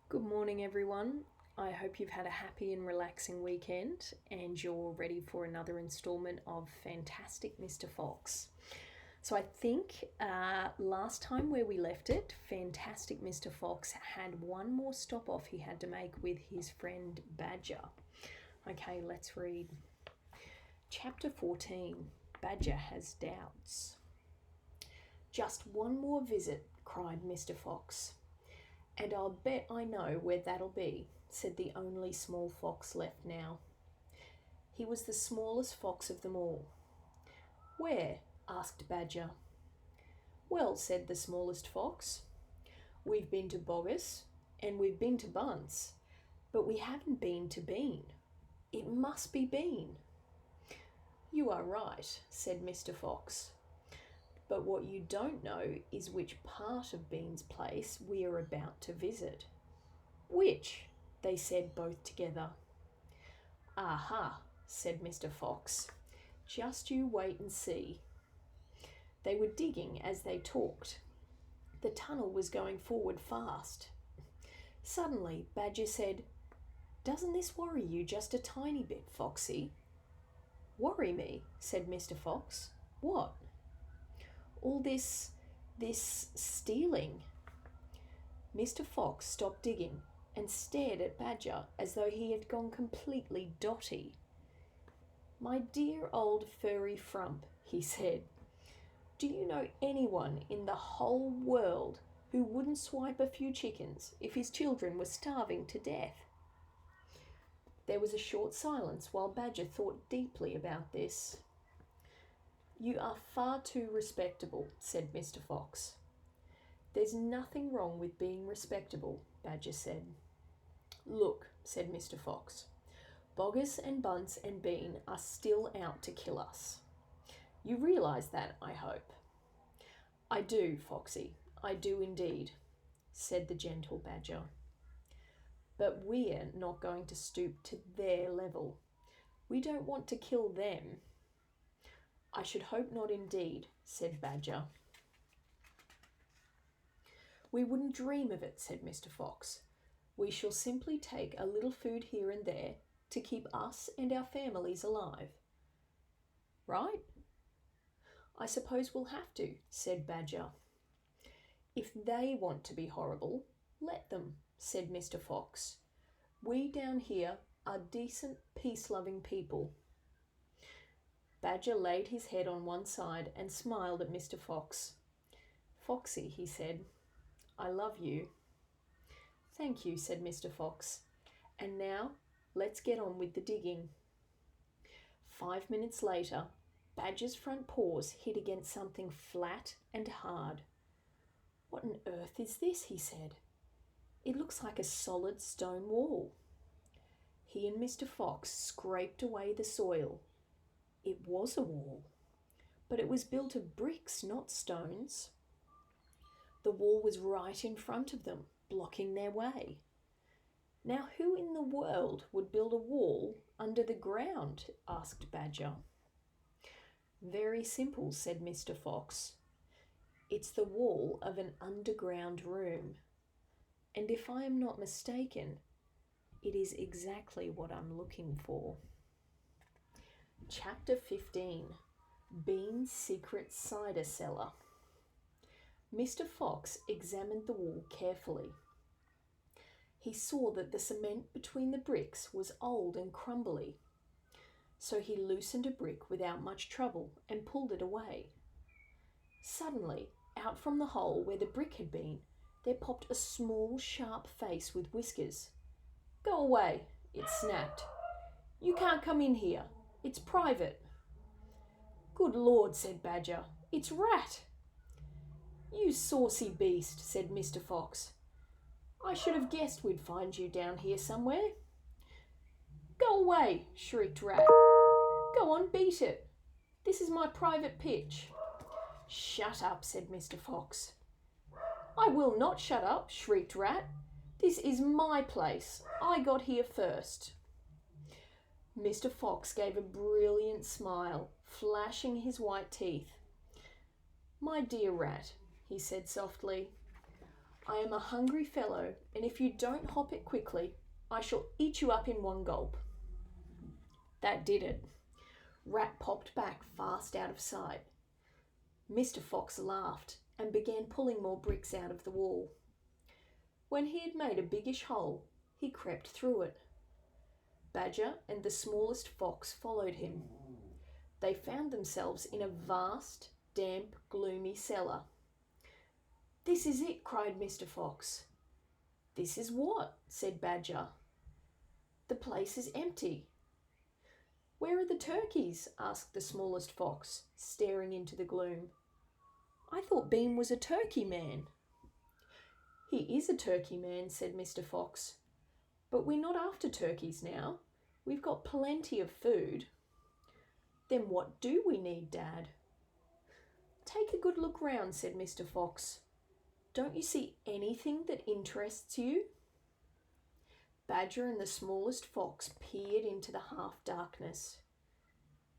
Good morning, everyone. I hope you've had a happy and relaxing weekend and you're ready for another installment of Fantastic Mr. Fox. So, I think last time where we left it, Fantastic Mr. Fox had one more stop off he had to make with his friend Badger. Okay, let's read. Chapter 14 Badger Has Doubts. Just one more visit, cried Mr. Fox. And I'll bet I know where that'll be, said the only small fox left now. He was the smallest fox of them all. Where? Asked Badger. Well, said the smallest fox, we've been to Boggis and we've been to Bunce, but we haven't been to Bean. It must be Bean. You are right, said Mr. Fox. But what you don't know is which part of Bean's place we are about to visit. Which? They said both together. Aha, said Mr. Fox. Just you wait and see. They were digging as they talked. The tunnel was going forward fast. Suddenly, Badger said, Doesn't this worry you just a tiny bit, Foxy? Worry me, said Mr. Fox. What? All this stealing. Mr. Fox stopped digging and stared at Badger as though he had gone completely dotty. My dear old furry frump, he said, do you know anyone in the whole world who wouldn't swipe a few chickens if his children were starving to death? There was a short silence while Badger thought deeply about this. You are far too respectable, said Mr. Fox. There's nothing wrong with being respectable, Badger said. Look, said Mr. Fox, Boggis and Bunce and Bean are still out to kill us. You realise that, I hope. I do, Foxy, I do indeed, said the gentle Badger. But we're not going to stoop to their level. We don't want to kill them. I should hope not indeed, said Badger. We wouldn't dream of it, said Mr. Fox. We shall simply take a little food here and there to keep us and our families alive. Right? I suppose we'll have to, said Badger. If they want to be horrible, let them, said Mr. Fox. We down here are decent, peace-loving people. Badger laid his head on one side and smiled at Mr. Fox. Foxy, he said, I love you. Thank you, said Mr. Fox. And now, let's get on with the digging. 5 minutes later, Badger's front paws hit against something flat and hard. What on earth is this, he said. It looks like a solid stone wall. He and Mr. Fox scraped away the soil. It was a wall, but it was built of bricks, not stones. The wall was right in front of them, blocking their way. Now, who in the world would build a wall under the ground? Asked Badger. Very simple, said Mr. Fox. It's the wall of an underground room. And if I am not mistaken, it is exactly what I'm looking for. Chapter 15 Bean's Secret Cider Cellar. Mr. Fox examined the wall carefully. He saw that the cement between the bricks was old and crumbly, so he loosened a brick without much trouble and pulled it away. Suddenly, out from the hole where the brick had been, there popped a small, sharp face with whiskers. Go away, it snapped. You can't come in here. It's private. Good Lord, said Badger. It's Rat. You saucy beast, said Mr. Fox. I should have guessed we'd find you down here somewhere. Go away, shrieked Rat. Go on, beat it. This is my private pitch. Shut up, said Mr. Fox. I will not shut up, shrieked Rat. This is my place. I got here first. Mr. Fox gave a brilliant smile, flashing his white teeth. My dear Rat, he said softly, I am a hungry fellow, and if you don't hop it quickly, I shall eat you up in one gulp." That did it. Rat popped back fast out of sight. Mr. Fox laughed and began pulling more bricks out of the wall. When he had made a biggish hole, he crept through it. Badger and the smallest fox followed him. They found themselves in a vast, damp, gloomy cellar. "This is it," cried Mr. Fox. "This is what?" said Badger. "The place is empty." "Where are the turkeys?" asked the smallest fox, staring into the gloom. "I thought Bean was a turkey man." "He is a turkey man," said Mr. Fox. "But we're not after turkeys now. We've got plenty of food." "Then what do we need, Dad?" "Take a good look round," said Mr. Fox. "Don't you see anything that interests you?" Badger and the smallest fox peered into the half-darkness.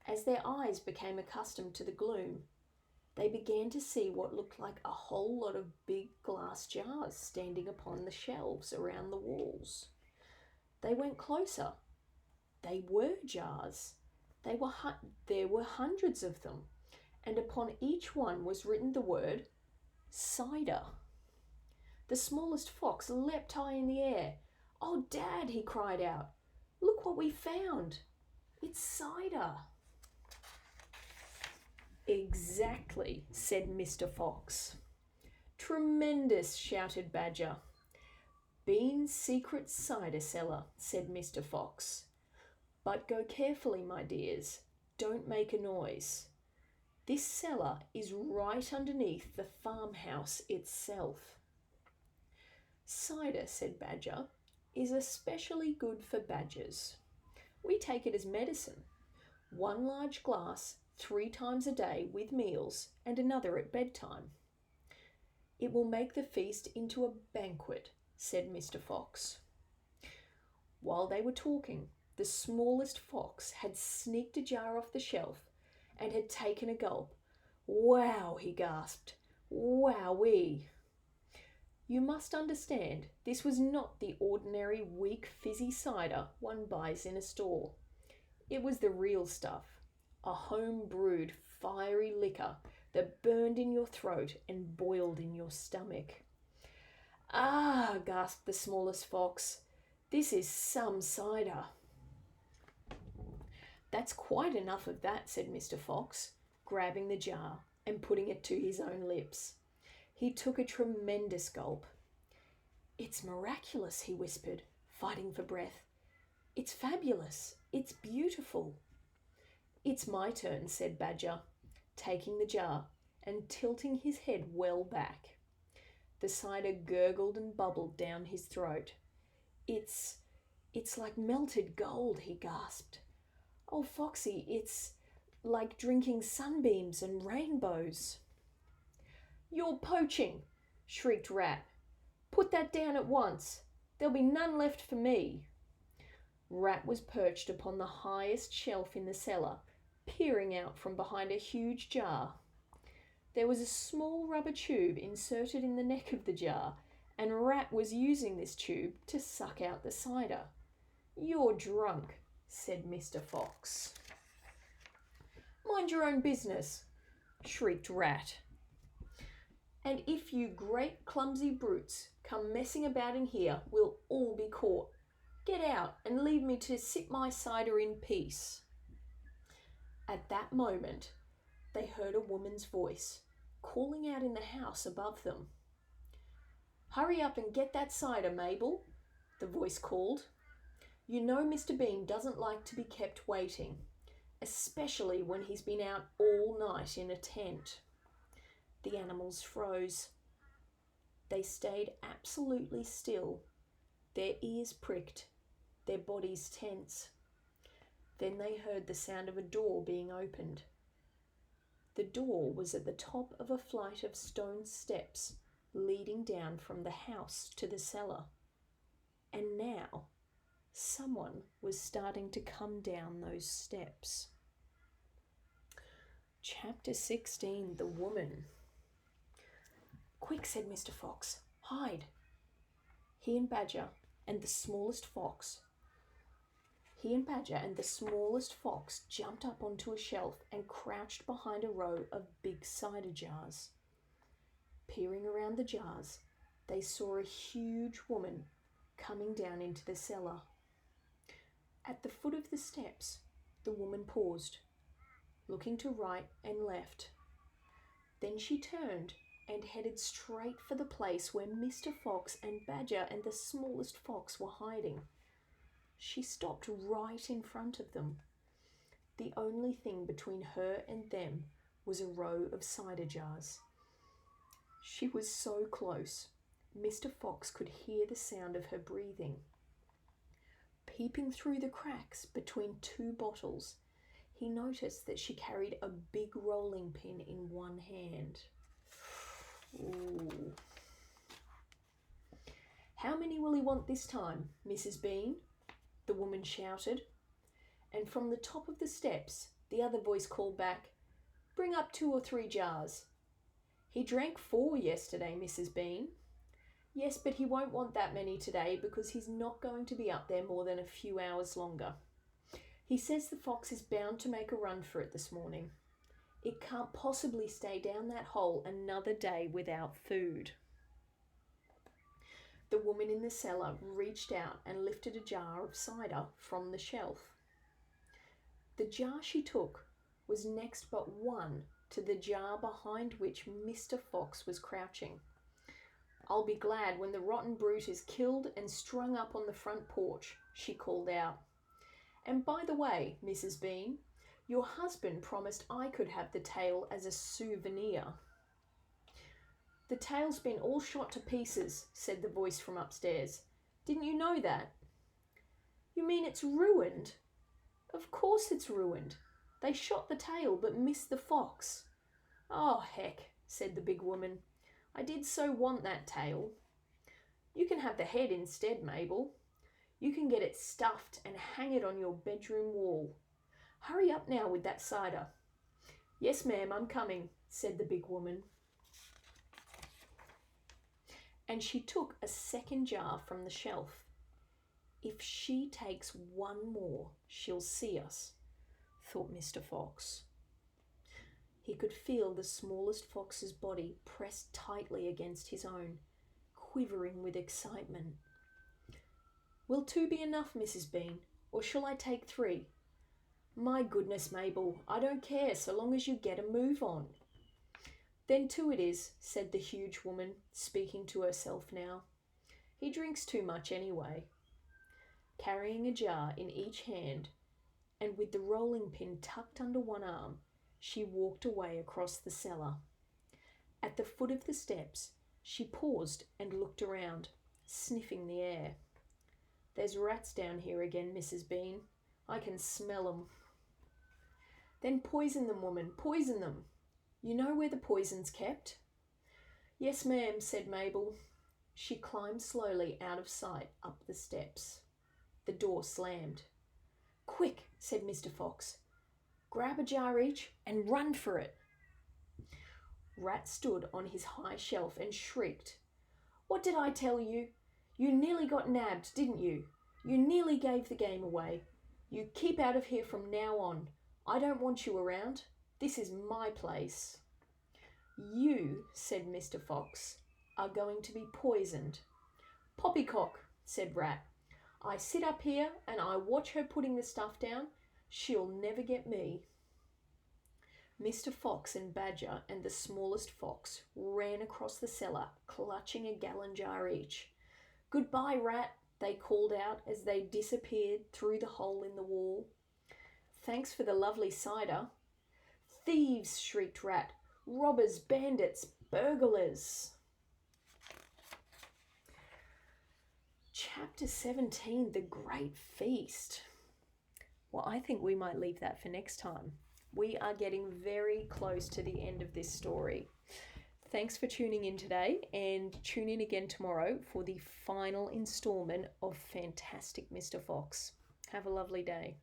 As their eyes became accustomed to the gloom, they began to see what looked like a whole lot of big glass jars standing upon the shelves around the walls. They went closer. They were jars. There were hundreds of them, and upon each one was written the word cider. The smallest fox leapt high in the air. "Oh, Dad," he cried out, "look what we found. It's cider." "Exactly," said Mr. Fox. "Tremendous," shouted Badger. "Bean's secret cider cellar," said Mr. Fox. "But go carefully, my dears. Don't make a noise. This cellar is right underneath the farmhouse itself." "Cider," said Badger, "is especially good for badgers. We take it as medicine. One large glass 3 times a day with meals and another at bedtime." "It will make the feast into a banquet," said Mr. Fox. While they were talking, the smallest fox had sneaked a jar off the shelf and had taken a gulp. "Wow," he gasped. "Wowee." You must understand, this was not the ordinary weak fizzy cider one buys in a store. It was the real stuff, a home-brewed fiery liquor that burned in your throat and boiled in your stomach. "Ah," gasped the smallest fox, "this is some cider." "That's quite enough of that," said Mr. Fox, grabbing the jar and putting it to his own lips. He took a tremendous gulp. "It's miraculous," he whispered, fighting for breath. "It's fabulous. It's beautiful." "It's my turn," said Badger, taking the jar and tilting his head well back. The cider gurgled and bubbled down his throat. It's like melted gold," he gasped. "Oh, Foxy, it's like drinking sunbeams and rainbows." "You're poaching," shrieked Rat. "Put that down at once. There'll be none left for me." Rat was perched upon the highest shelf in the cellar, peering out from behind a huge jar. There was a small rubber tube inserted in the neck of the jar, and Rat was using this tube to suck out the cider. "You're drunk," said Mr. Fox. "Mind your own business," shrieked Rat. "And if you great clumsy brutes come messing about in here, we'll all be caught. Get out and leave me to sip my cider in peace." At that moment, they heard a woman's voice calling out in the house above them. "Hurry up and get that cider, Mabel," the voice called. "You know Mr. Bean doesn't like to be kept waiting, especially when he's been out all night in a tent." The animals froze. They stayed absolutely still, their ears pricked, their bodies tense. Then they heard the sound of a door being opened. The door was at the top of a flight of stone steps leading down from the house to the cellar. And now someone was starting to come down those steps. Chapter 16, The Woman. "Quick," said Mr. Fox. Hide. He and Badger and the smallest fox jumped up onto a shelf and crouched behind a row of big cider jars. Peering around the jars, they saw a huge woman coming down into the cellar. At the foot of the steps, the woman paused, looking to right and left. Then she turned and headed straight for the place where Mr. Fox and Badger and the smallest fox were hiding. She stopped right in front of them. The only thing between her and them was a row of cider jars. She was so close, Mr. Fox could hear the sound of her breathing. Peeping through the cracks between two bottles, he noticed that she carried a big rolling pin in one hand. Ooh. "How many will he want this time, Mrs. Bean?" the woman shouted. And from the top of the steps, the other voice called back, "Bring up 2 or 3 jars." "He drank 4 yesterday, Mrs. Bean." "Yes, but he won't want that many today because he's not going to be up there more than a few hours longer. He says the fox is bound to make a run for it this morning. It can't possibly stay down that hole another day without food." The woman in the cellar reached out and lifted a jar of cider from the shelf. The jar she took was next but one to the jar behind which Mr. Fox was crouching. "I'll be glad when the rotten brute is killed and strung up on the front porch," she called out. "And by the way, Mrs. Bean, your husband promised I could have the tail as a souvenir." "The tail's been all shot to pieces," said the voice from upstairs. "Didn't you know that?" "You mean it's ruined?" "Of course it's ruined. They shot the tail but missed the fox." "Oh, heck," said the big woman. "I did so want that tail." "You can have the head instead, Mabel. You can get it stuffed and hang it on your bedroom wall. Hurry up now with that cider." "Yes, ma'am, I'm coming," said the big woman. And she took a second jar from the shelf. "If she takes one more, she'll see us," thought Mr. Fox. He could feel the smallest fox's body pressed tightly against his own, quivering with excitement. "Will 2 be enough, Mrs. Bean, or shall I take 3? "My goodness, Mabel, I don't care so long as you get a move on." "Then 2 it is," said the huge woman, speaking to herself now. "He drinks too much anyway." Carrying a jar in each hand, and with the rolling pin tucked under one arm, she walked away across the cellar. At the foot of the steps, she paused and looked around, sniffing the air. "There's rats down here again, Mrs. Bean. I can smell 'em." "Then poison them, woman, poison them. You know where the poison's kept?" "Yes, ma'am," said Mabel. She climbed slowly out of sight up the steps. The door slammed. "Quick," said Mr. Fox. "Grab a jar each and run for it." Rat stood on his high shelf and shrieked. "What did I tell you? You nearly got nabbed, didn't you? You nearly gave the game away. You keep out of here from now on. I don't want you around. This is my place." "You," said Mr. Fox, "are going to be poisoned." "Poppycock," said Rat. "I sit up here and I watch her putting the stuff down. She'll never get me." Mr. Fox and Badger and the smallest fox ran across the cellar, clutching a gallon jar each. "Goodbye, Rat," they called out as they disappeared through the hole in the wall. "Thanks for the lovely cider." "Thieves!" shrieked Rat. "Robbers, bandits, burglars!" Chapter 17, The Great Feast. Well, I think we might leave that for next time. We are getting very close to the end of this story. Thanks for tuning in today, and tune in again tomorrow for the final installment of Fantastic Mr. Fox. Have a lovely day.